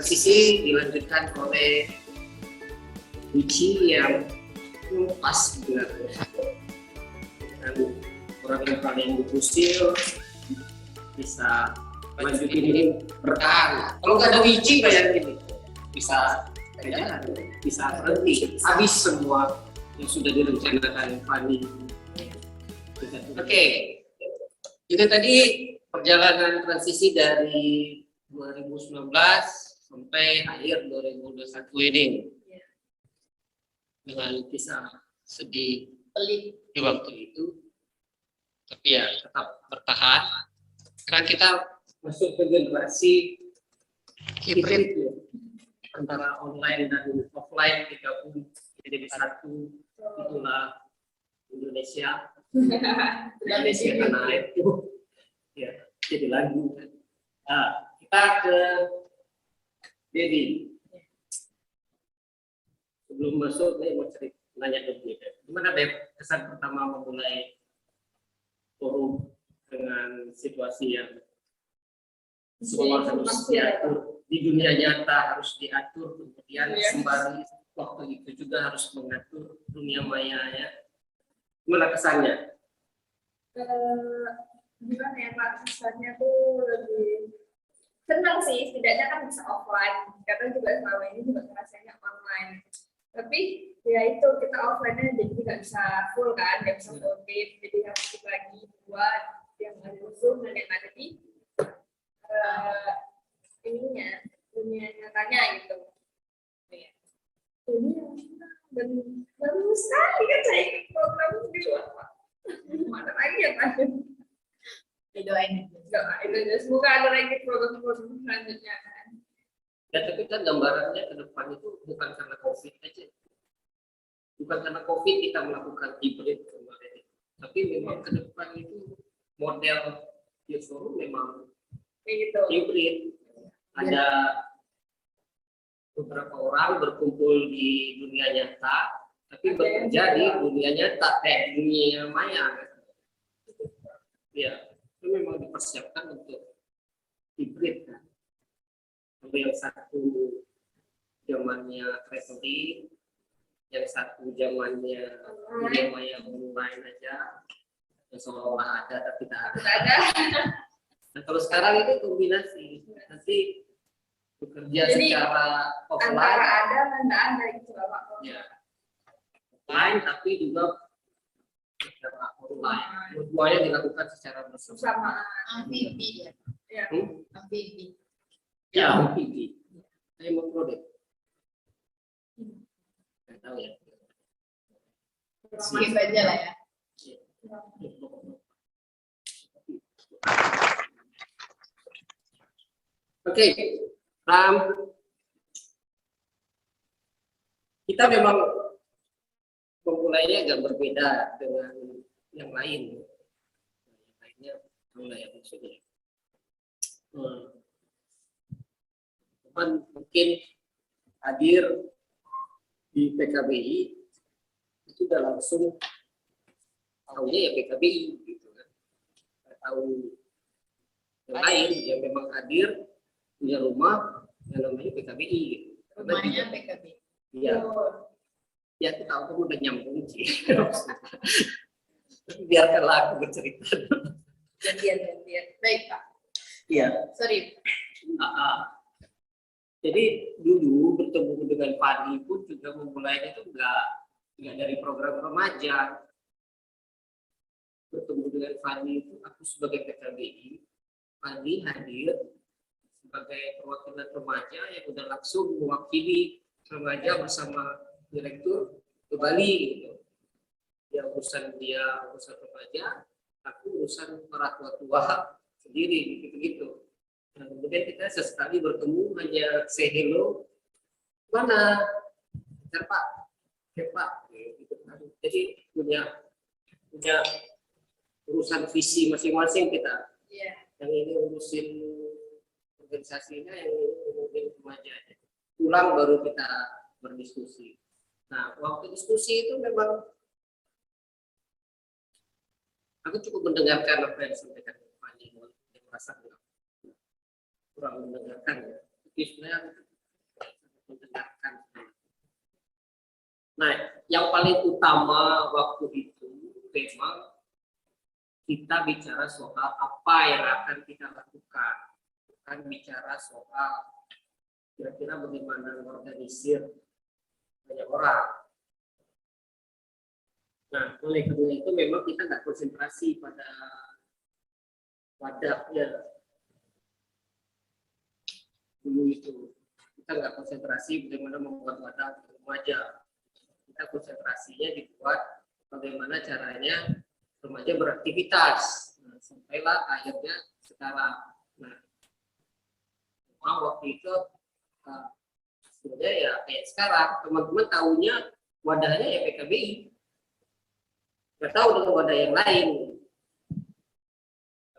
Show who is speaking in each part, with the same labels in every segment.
Speaker 1: transisi dilanjutkan oleh Wici yang pas dengan orang yang paling usil bisa lanjutin ini bertahan. Kalau nggak ada Wici kayak gini bisa jalan, bisa berhenti, habis semua yang sudah direncanakan Fani. Oke, itu tadi perjalanan transisi dari 2019 sampai akhir 2021 ini dengan kisah sedih pelik di waktu itu, tapi ya tetap bertahan. Sekarang kita masuk ke generasi hibrid ya, antara online dan offline digabung jadi satu, itulah Indonesia. Indonesia tanah air itu ya jadi lagu. Nah, kita ke Dedi. Sebelum masuk, saya mau nanya ke Dedi. Gimana Beb kesan pertama memulai forum dengan situasi yang semua harus diatur di dunia nyata, harus diatur, kemudian sembari waktu itu juga harus mengatur dunia maya ya. Gimana kesannya?
Speaker 2: Gimana ya Pak, kesannya tuh lebih senang sih, setidaknya kan bisa offline, karena juga selama ini juga rasanya online. Tapi ya itu kita offline-nya jadi nggak bisa full kan, nggak bisa full tim, jadi harus dibagi buat yang ada Zoom dan yang ada di ininya, dunia nyatanya gitu. Dan baru sekali kan saya ikut program di luar Pak. Mana lagi ya Pak? Doain aja. Semoga ada lagi program-program selanjutnya kan.
Speaker 1: Ya tapi kan gambarannya ke depan itu bukan karena COVID aja. Bukan karena COVID kita melakukan hybrid kemarin. Tapi memang ke depan itu model forum memang
Speaker 2: gitu.
Speaker 1: Hybrid. Ada beberapa orang berkumpul di dunia nyata, tapi bekerja di dunia nyata, dunia maya. Ya, itu memang dipersiapkan untuk hybrid. Kan? Yang satu zamannya traveling, yang satu zamannya dunia maya online aja, yang seolah-olah ada tapi tidak ada. Nah, kalau sekarang itu kombinasi, nanti bekerja jadi, secara offline,
Speaker 2: antara ada dan tidak ada gitu Pak.
Speaker 1: Ya. Offline tapi juga secara online. Semuanya dilakukan secara bersama.
Speaker 2: Amfibi ya. Amfibi.
Speaker 1: Ya, amfibi. Saya mau produk. Nggak tahu ya.
Speaker 2: Skip aja lah ya.
Speaker 1: Oke, kita memang memulainya agak berbeda dengan yang lain. Yang lainnya, mulai yang maksudnya. Teman mungkin hadir di PKBI itu udah langsung tahunya ya PKBI gitu kan. Tahu yang lain yang memang hadir punya rumah yang namanya PKBI gitu.
Speaker 2: Rumahnya PKBI.
Speaker 1: Iya. Ya aku tahu kamu udah nyambung sih. Biarkanlah aku bercerita.
Speaker 2: Gantian. Baik Pak.
Speaker 1: Iya.
Speaker 2: Sorry.
Speaker 1: Jadi dulu bertemu dengan Fani pun juga memulainya itu enggak dari program remaja. Bertemu dengan Fani itu aku sebagai PKBI, Fani hadir sebagai perwakilan remaja yang udah langsung mewakili remaja bersama direktur ke Bali gitu. Ya urusan remaja, aku urusan para tua-tua sendiri gitu. Nah, kemudian kita sesekali bertemu hanya say hello, mana, Pak, gitu. Jadi punya urusan visi masing-masing kita. Yang ini urusin organisasinya, yang ini kemudian remajanya. Pulang baru kita berdiskusi. Nah, waktu diskusi itu memang aku cukup mendengarkan apa yang disampaikan Pak Nino, yang merasa kurang mendengarkan ya. Tapi sebenarnya mendengarkan. Nah, yang paling utama waktu itu memang kita bicara soal apa yang akan kita lakukan, bukan bicara soal kira-kira bagaimana mengorganisir banyak orang. Nah, oleh karena itu memang kita nggak konsentrasi pada wadahnya dulu itu. Kita nggak konsentrasi bagaimana membuat wadah remaja. Kita konsentrasinya dibuat bagaimana caranya remaja beraktivitas. Nah, sampailah akhirnya sekarang. Nah, memang waktu itu sebenarnya ya kayak sekarang teman-teman tahunya wadahnya ya PKBI. Nggak tahu dengan wadah yang lain.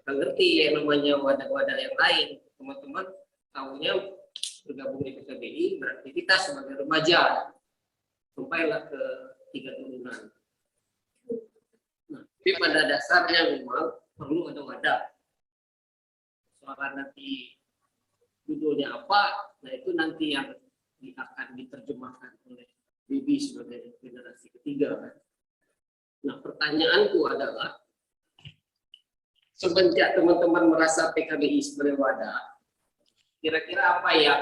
Speaker 1: Nggak ngerti yang namanya wadah-wadah yang lain. Teman-teman tahunya bergabung di PKBI beraktivitas sebagai remaja. Sampailah ke 3 turunan. Nah, tapi pada dasarnya memang perlu ada wadah. Soal nanti judulnya apa, nah itu nanti yang akan diterjemahkan oleh Bibi sebagai generasi ketiga. Nah, pertanyaanku adalah, semenjak teman-teman merasa PKBI sebagai wadah, kira-kira apa yang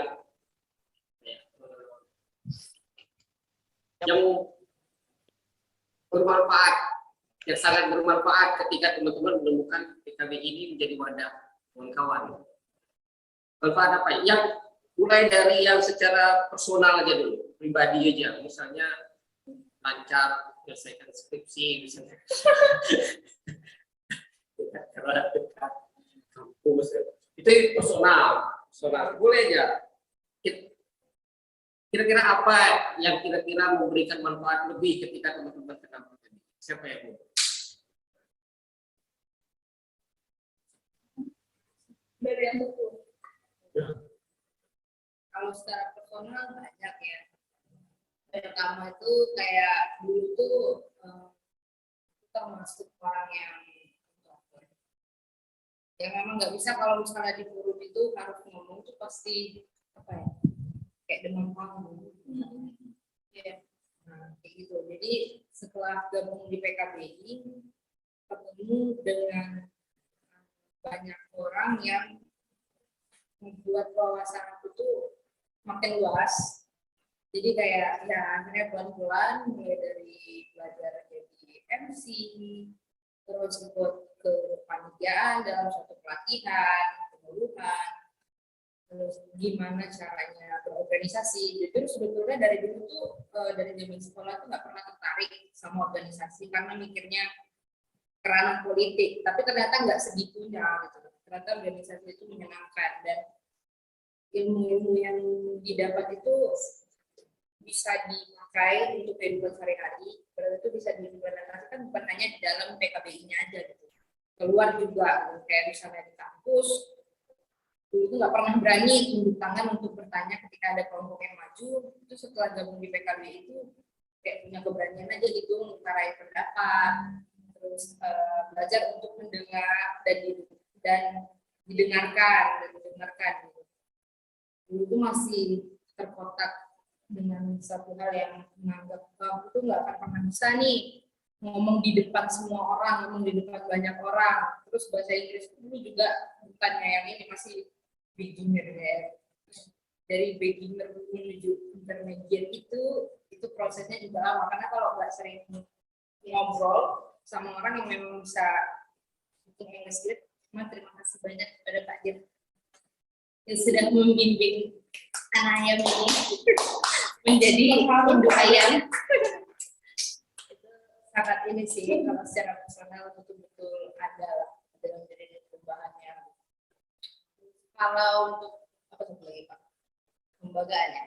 Speaker 1: bermanfaat, yang sangat bermanfaat ketika teman-teman menemukan PKBI ini menjadi wadah kawan-kawan. Manfaat apa? Yang mulai dari yang secara personal aja dulu, pribadi aja, misalnya lancar menyelesaikan skripsi, misalnya dekat kampus, itu personal, boleh aja. Kira-kira apa yang kira-kira memberikan manfaat lebih ketika teman-teman kenal PKBI? Siapa yang mau?
Speaker 2: Dari yang betul. Kalau secara personal banyak ya. Pertama itu kayak dulu tuh termasuk orang yang memang nggak bisa kalau misalnya di forum itu harus ngomong tuh pasti apa ya, kayak demam panggung. Ya, nah kayak gitu. Jadi setelah gabung di PKBI ketemu dengan banyak orang yang membuat wawasan aku tuh makin luas. Jadi kayak ya akhirnya pelan-pelan mulai dari belajar jadi MC, terus ikut ke kepanitiaan dalam suatu pelatihan, penyuluhan, terus gimana caranya berorganisasi. Jadi sebetulnya dari dulu tuh dari zaman sekolah tuh nggak pernah tertarik sama organisasi karena mikirnya kerana politik, tapi ternyata nggak segitunya gitu. Ternyata organisasi itu menyenangkan dan ilmu-ilmu yang didapat itu bisa dipakai untuk kehidupan sehari-hari, berarti itu bisa diimplementasikan bukan hanya di dalam PKBI-nya aja gitu. Keluar juga, kayak misalnya di kampus, dulu itu nggak pernah berani tunduk tangan untuk bertanya ketika ada kelompok yang maju, itu setelah gabung di PKBI itu kayak punya keberanian aja gitu, mengutarakan pendapat, terus belajar untuk mendengar dan didengarkan gitu. Dulu itu masih terkotak dengan satu hal yang menganggap kamu itu nggak akan pernah bisa nih ngomong di depan semua orang, ngomong di depan banyak orang. Terus bahasa Inggris dulu juga bukannya yang ini, masih beginner ya. Dari beginner menuju intermediate itu prosesnya juga lama, karena kalau nggak sering ngobrol sama orang yang memang bisa hitung English, terima kasih banyak kepada Pak Jen yang sedang membimbing anak ayam ini menjadi induk ayam. Itu sangat ini sih, kalau secara personal betul-betul ada dalam diri perubahannya. Kalau untuk apa tuh lagi Pak? Lembagaannya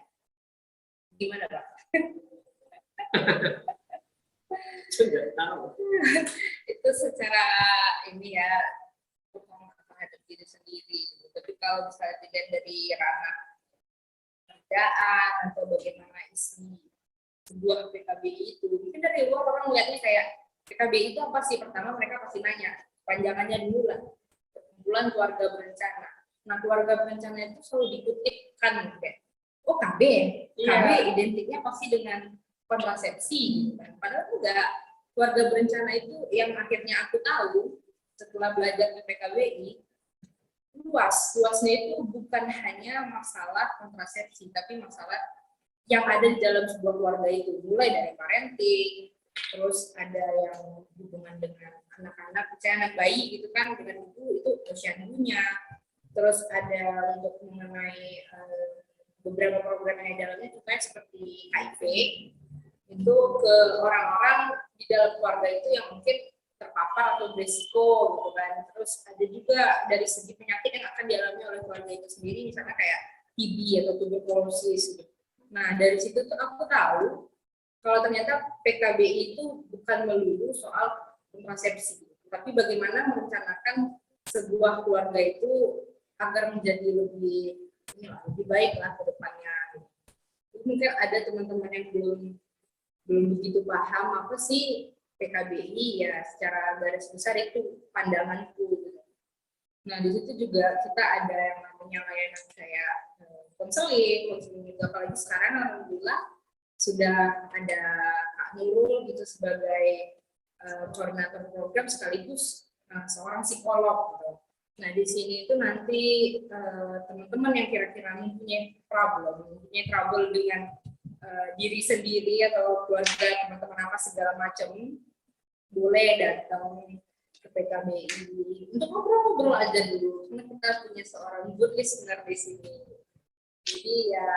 Speaker 2: gimana Pak?
Speaker 1: Tidak tahu.
Speaker 2: Itu secara ini ya, terhadap diri sendiri. Tapi kalau misalnya dilihat dari ranah kerjaan atau bagaimana isi sebuah PKBI itu, mungkin dari luar orang melihatnya kayak PKBI itu apa sih? Pertama mereka pasti nanya, panjangannya dulu lah, perkumpulan keluarga berencana. Nah keluarga berencana itu selalu dikutipkan kayak,
Speaker 3: oh KB, KB identiknya pasti dengan kontrasepsi gitu kan. Padahal enggak, keluarga berencana itu yang akhirnya aku tahu setelah belajar di PKBI, luasnya itu bukan hanya masalah kontrasepsi, tapi masalah yang ada di dalam sebuah keluarga itu, mulai dari parenting, terus ada yang hubungan dengan anak-anak, misalnya anak bayi gitu kan, dengan ibu itu posyandunya, terus ada untuk mengenai beberapa program yang di dalamnya juga seperti HIV, itu ke orang-orang di dalam keluarga itu yang mungkin terpapar atau berisiko gitu kan. Terus ada juga dari segi penyakit yang akan dialami oleh keluarga itu sendiri, misalnya kayak TB atau tuberkulosis gitu. Nah dari situ tuh aku tahu kalau ternyata PKBI itu bukan melulu soal kontrasepsi, tapi bagaimana merencanakan sebuah keluarga itu agar menjadi lebih baik lah ke depannya. Mungkin ada teman-teman yang belum begitu paham apa sih PKBI, ya secara garis besar itu pandanganku. Nah di situ juga kita ada yang namanya layanan kayak konseling juga, apalagi sekarang alhamdulillah sudah ada Kak Nurul gitu sebagai koordinator program sekaligus seorang psikolog gitu. Nah di sini itu nanti teman-teman yang kira-kira mempunyai trouble dengan diri sendiri atau keluarga, teman-teman apa segala macam, boleh datang ke PKBI untuk ngobrol-ngobrol aja dulu, karena kita punya seorang good listener di sini. Jadi ya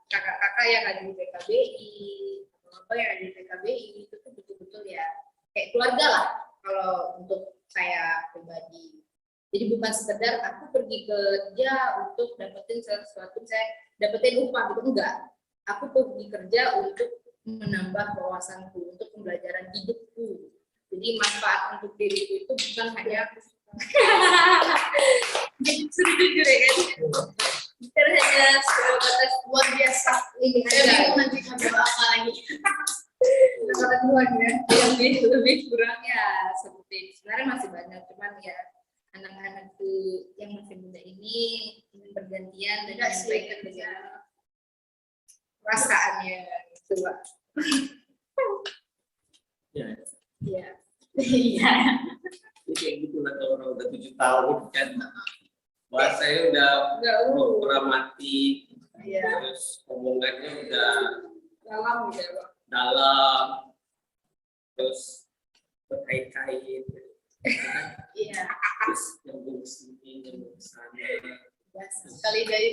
Speaker 3: kakak-kakak yang ada di PKBI atau apa yang ada di PKBI itu tuh betul-betul ya kayak keluarga lah kalau untuk saya pribadi. Jadi bukan sekedar aku pergi kerja untuk dapetin sesuatu, saya dapetin upah gitu, enggak. Aku pergi kerja untuk menambah wawasanku, untuk pembelajaran hidupku. Jadi manfaat untuk diriku itu bukan hanya jujur ya kan, bukan hanya sebatas luar biasa ini aja. Nanti ngobrol apa lagi? Kata Tuhan ya, lebih kurangnya seperti sebenarnya masih banyak, cuman ya anak-anak yang masih muda ini ingin bergantian dan menyampaikan dengan perasaannya coba.
Speaker 1: Ya.
Speaker 3: Iya. Iya.
Speaker 1: Ini kayak gitu lah kalau orang udah 7 tahun kan. Bahasanya udah programatik, terus omongannya udah dalam, terus berkait-kait.
Speaker 3: Iya.
Speaker 1: Terus nyambung sini, nyambung sana.
Speaker 3: Sekali dari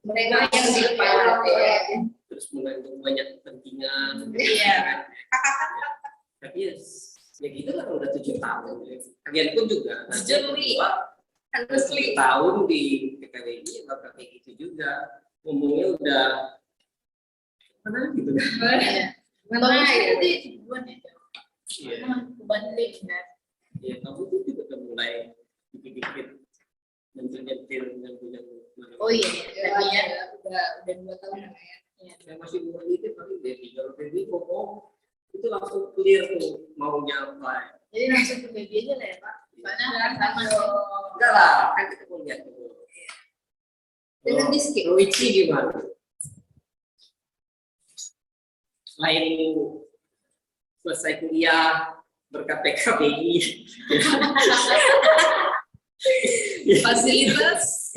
Speaker 2: mereka yang dipakai ya.
Speaker 1: Terus mengandung banyak kepentingan.
Speaker 3: Iya.
Speaker 1: Tapi ya gitu lah kalau udah 7 tahun. Kalian pun juga.
Speaker 3: Jujur,
Speaker 1: harus 7 tahun di PKBI bakal kayak gitu juga. Ngomongnya udah mana gitu kan?
Speaker 3: Mana ya? Itu tujuan ya.
Speaker 1: Iya.
Speaker 3: Kebanding kan.
Speaker 1: Ya kamu tuh juga udah mulai dikit-dikit menyentil dengan punya.
Speaker 3: Oh iya,
Speaker 2: Ya, udah 2 tahun ya.
Speaker 1: Saya masih umur itu tapi baby kalau baby ngomong itu langsung clear tuh maunya apa.
Speaker 3: Jadi langsung ke baby aja lah ya Pak. Karena sama dong.
Speaker 1: Enggak lah, kan kita mau lihat dulu.
Speaker 2: Dengan diskip.
Speaker 1: Luigi gimana? Selain selesai kuliah berkat PKBI,
Speaker 3: Fasilitas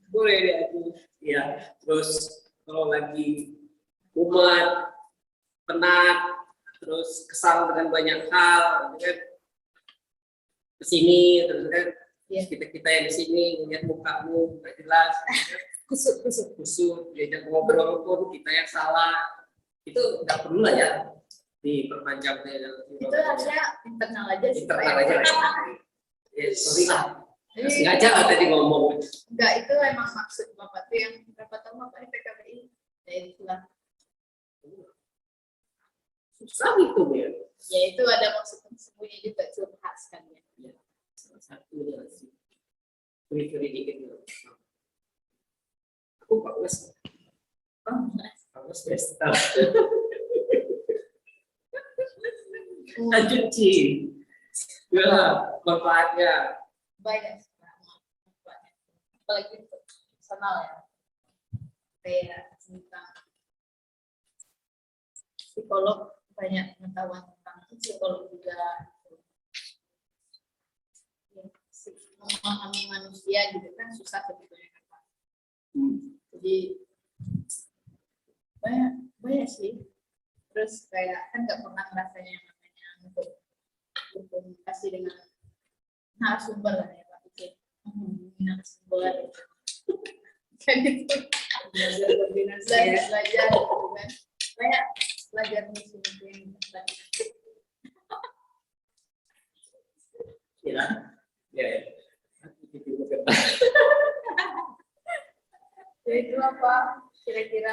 Speaker 1: boleh deh aku. Ya, terus kalau lagi umat penat, terus kesal dengan banyak hal, kan kesini terus kan kita yang di sini lihat mukamu nggak jelas, kusut, diajak ngobrol pun kita yang salah, itu nggak perlu lah ya diperpanjang.
Speaker 3: itu harusnya internal aja sih.
Speaker 1: Internal aja. Ya, sorry lah. Sengaja lah tadi ngomong.
Speaker 3: Enggak, itu emang maksud Bapak tuh yang berapa tahun Bapak di PKBI? Ya itulah.
Speaker 1: Susah gitu ya.
Speaker 3: Ya itu ada maksud tersembunyi juga, cuma khas kan ya.
Speaker 1: Ya, salah satu adalah sih. Curi-curi dikit ya. Aku 14. Besta. Lanjut Ci. Ya, manfaatnya.
Speaker 3: Banyak. Apalagi personal ya. kayak tentang psikolog, banyak pengetahuan tentang psikolog juga. Ya, memahami manusia gitu kan susah sebetulnya kan Pak. Jadi banyak sih. Terus kayak kan nggak pernah rasanya yang namanya untuk berkomunikasi dengan narasumber lah ya Pak. Narasumber kan itu belajar gitu kan. Banyak belajar di sini
Speaker 1: Ya.
Speaker 3: Ya itu apa kira-kira?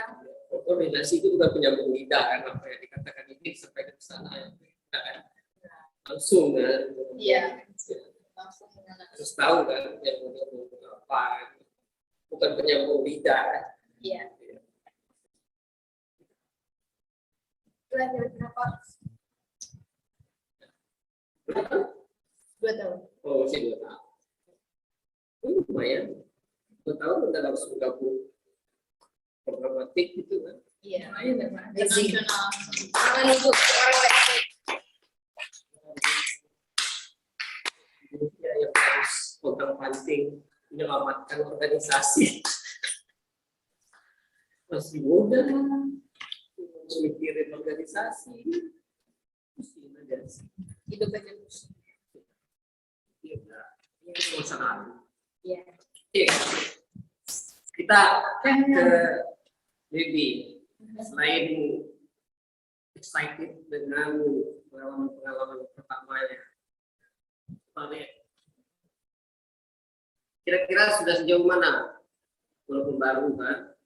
Speaker 1: Koordinasi itu bukan penyambung lidah kan, apa yang dikatakan ini sampai ke sana ya. Langsung kan.
Speaker 3: Iya. Langsung
Speaker 1: Harus tahu kan yang mau apa. Bukan penyambung lidah kan.
Speaker 3: Iya. Belajar berapa? 2 tahun.
Speaker 1: Oh, masih 2 tahun. Lumayan. 2 tahun udah langsung gabung programatik gitu kan.
Speaker 3: Iya.
Speaker 2: Basic.
Speaker 3: Internasional.
Speaker 2: Orang itu orang website.
Speaker 1: Ya, yang harus pegang panting menyelamatkan organisasi. Masih muda, mikirin organisasi. Mesti aja sih.
Speaker 3: Hidup aja terus.
Speaker 1: Ya, ini masa lalu.
Speaker 3: Iya.
Speaker 1: Oke. Kita ke Debbie. Selain excited dengan pengalaman pertamanya, kira-kira sudah sejauh mana, walaupun baru kan,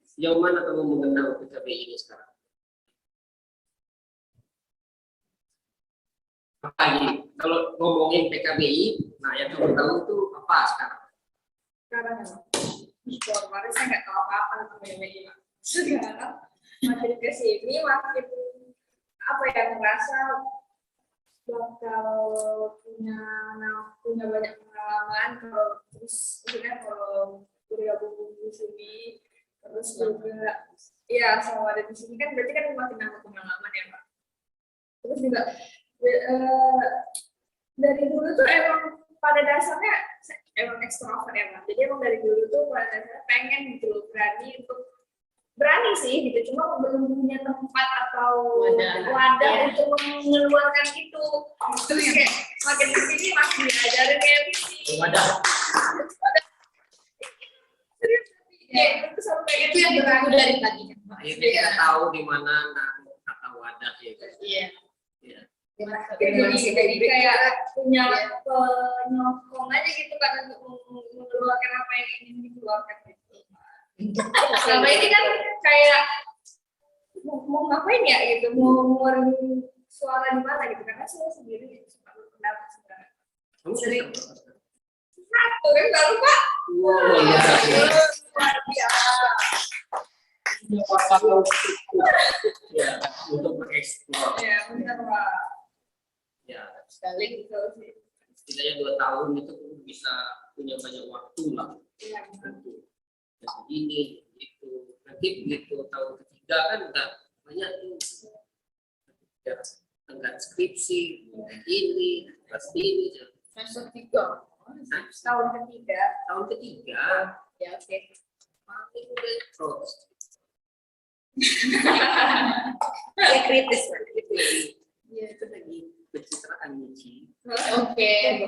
Speaker 1: sejauh mana kamu mengenal PKBI ini sekarang? Apalagi kalau ngomongin PKBI, nah yang kamu tahu itu apa sekarang?
Speaker 2: Sekarang kemarin saya nggak tahu apa-apa tentang BMI Pak. Sekarang makin kesini makin apa ya, merasa bakal punya banyak pengalaman kalau terus maksudnya kalau bergabung di sini terus juga ya sama ada di sini kan berarti kan makin nambah pengalaman ya Pak. Terus juga dari dulu tuh emang pada dasarnya emang ekstrovert ya Pak. Jadi emang dari dulu tuh pada dasarnya pengen gitu berani sih gitu, cuma belum punya tempat atau wadah untuk mengeluarkan itu. Terus kayak makin kesini makin diajarin kayak gini.
Speaker 1: Wadah.
Speaker 2: Ya itu sampai
Speaker 3: Itu yang berlaku dari tadi kan Pak.
Speaker 1: Akhirnya kita tahu di mana kata wadah ya.
Speaker 3: Iya.
Speaker 1: Ya.
Speaker 2: Jadi kayak punya penyokong aja gitu kan untuk mengeluarkan apa yang ingin dikeluarkan gitu. Selama ini kan kayak mau ngapain ya gitu, mau ngeluarin suara di mana gitu, karena saya sendiri suka berpendapat sebenarnya.
Speaker 1: Kamu
Speaker 2: Sering.
Speaker 1: sudah berapa?
Speaker 2: Satu kan baru Pak.
Speaker 1: Wow, iya.
Speaker 2: Luar biasa.
Speaker 1: Ya, untuk mengeksplor.
Speaker 2: Ya benar Pak.
Speaker 1: Ya,
Speaker 2: Sekali gitu sih.
Speaker 1: setidaknya 2 tahun itu bisa punya banyak waktu lah.
Speaker 2: Iya benar.
Speaker 1: Tentu. Ini itu nanti begitu tahun ketiga kan udah banyak tuh ya, tenggat skripsi ini
Speaker 3: Semester 3.
Speaker 2: Tahun ketiga.
Speaker 1: tahun ketiga
Speaker 3: Ya oke.
Speaker 1: makin udah terus
Speaker 2: Ya kritis Pak.
Speaker 1: ya itu lagi pencitraan Michi
Speaker 3: Oke.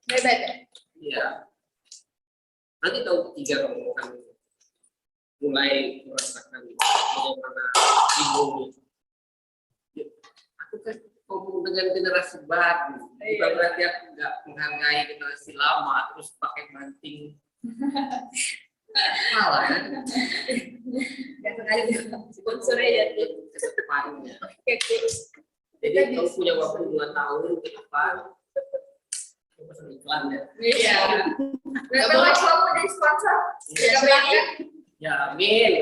Speaker 3: Bebek.
Speaker 1: ya nanti tahun ketiga kamu akan mulai merasakan bagaimana bingungnya. Aku kan ngomong dengan generasi baru, bukan berarti aku nggak menghargai generasi lama terus pakai banting. Malah kan?
Speaker 2: Ya sekali sponsornya ya.
Speaker 1: Ke depannya.
Speaker 2: Oke.
Speaker 1: Jadi kamu punya waktu 2 tahun ke depan. Aku pesan iklan ya.
Speaker 2: Iya. Nggak mau kamu jadi sponsor?
Speaker 1: Ya,
Speaker 2: PKBI?
Speaker 1: ya amin.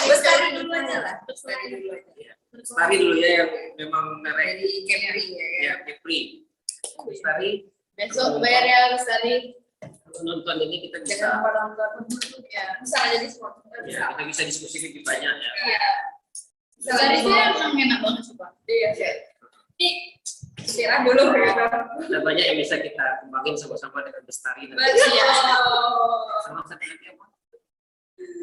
Speaker 2: Bestari dulu aja lah.
Speaker 1: Bestari dulu aja. Ya. Bestari dulu ya yang memang merek
Speaker 2: Dari Kepri ya.
Speaker 1: ya Kepri. Bestari
Speaker 3: Besok bayar ya Lestari.
Speaker 1: nonton ini kita bisa,
Speaker 3: Jangan lupa nonton ya.
Speaker 2: Bisa jadi sponsor,
Speaker 1: ya,
Speaker 2: bisa.
Speaker 1: kita bisa diskusi lebih banyak ya.
Speaker 2: Iya. Bisa
Speaker 3: Dari itu
Speaker 2: jadi-
Speaker 3: emang enak banget sih Pak.
Speaker 2: Iya, sih. Ini istirahat dulu gitu.
Speaker 1: Ada banyak yang bisa kita kembangin sama-sama dengan Bestari dan
Speaker 2: Betul.
Speaker 1: sama satu lagi apa?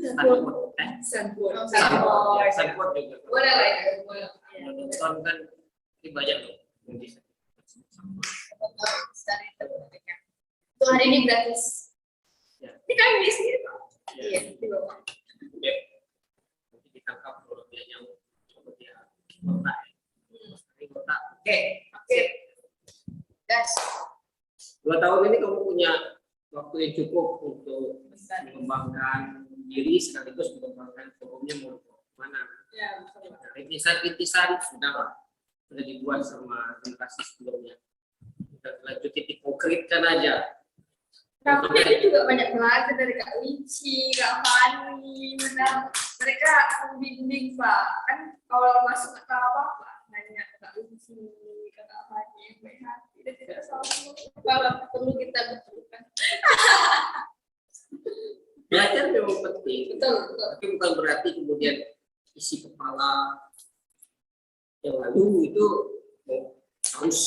Speaker 1: Sunport,
Speaker 3: Sanpur.
Speaker 2: Sunport.
Speaker 1: Ya, Sunport juga.
Speaker 2: Boleh lah ya, boleh.
Speaker 1: Kalau nonton kan ini banyak loh yang bisa.
Speaker 2: Untuk hari ini gratis.
Speaker 1: Ya.
Speaker 2: Ini kan di sini Pak.
Speaker 1: Ya.
Speaker 2: Iya, di bawah.
Speaker 1: Ya. Nanti ditangkap kalau dia jauh, coba dia kontak. Ini kontak. Oke.
Speaker 2: Oke. Gas.
Speaker 1: 2 tahun ini kamu punya waktu yang cukup untuk mengembangkan diri sekaligus mengembangkan forumnya mau mana.
Speaker 3: Ya,
Speaker 1: Nah, rintisan sudah dibuat sama generasi sebelumnya. Kita lanjutin dikonkretkan aja.
Speaker 2: Tapi ini juga banyak belajar dari Kak Lici, Kak Fani, benar. Mereka membimbing Pak. Kan awal masuk nggak tahu apa-apa, nanya ke Kak Lici, ke Kak Fani, yang baik hati, dan tidak salah.
Speaker 3: kalau perlu kita betulkan.
Speaker 1: Belajar memang penting.
Speaker 2: Betul, betul.
Speaker 1: Tapi bukan berarti kemudian isi kepala yang lalu itu harus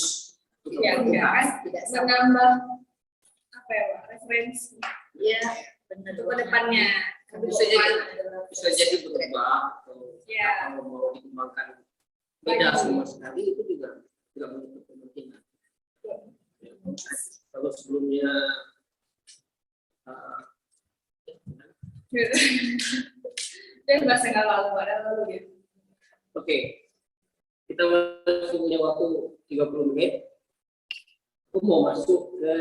Speaker 2: Iya, enggak kan?
Speaker 3: Tidak sama.
Speaker 2: Menambah apa ya Pak, referensi
Speaker 3: Iya, benar.
Speaker 2: untuk kedepannya.
Speaker 1: bisa jadi berubah atau
Speaker 2: Iya.
Speaker 1: kalau mau dikembangkan beda sama sekali itu juga tidak menutup kemungkinan. Ya, kalau sebelumnya
Speaker 2: Dan bahasa nggak lalu, padahal lalu ya.
Speaker 1: oke, kita masih punya waktu 30 menit. Aku mau masuk ke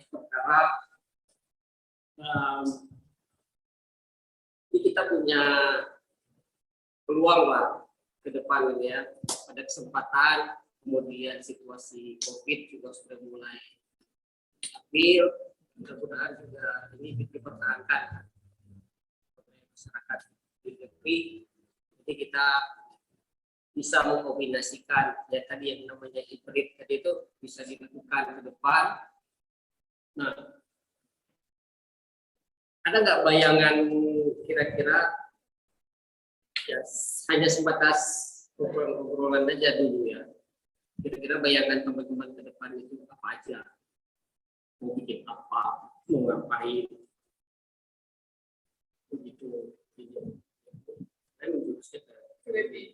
Speaker 1: perkara ini kita punya peluang lah ke depan ini ya. Pada kesempatan kemudian situasi COVID juga sudah mulai stabil, mudah-mudahan juga ini dipertahankan oleh masyarakat di negeri. Jadi kita bisa mengkombinasikan ya tadi yang namanya hybrid tadi itu bisa dilakukan ke depan. Nah, ada nggak bayangan kira-kira ya hanya sebatas obrolan aja dulu ya. Kira-kira bayangan teman-teman ke depan itu apa aja? Mau bikin apa? Mau ngapain? Begitu. Saya menjurusnya ke
Speaker 2: Lebih.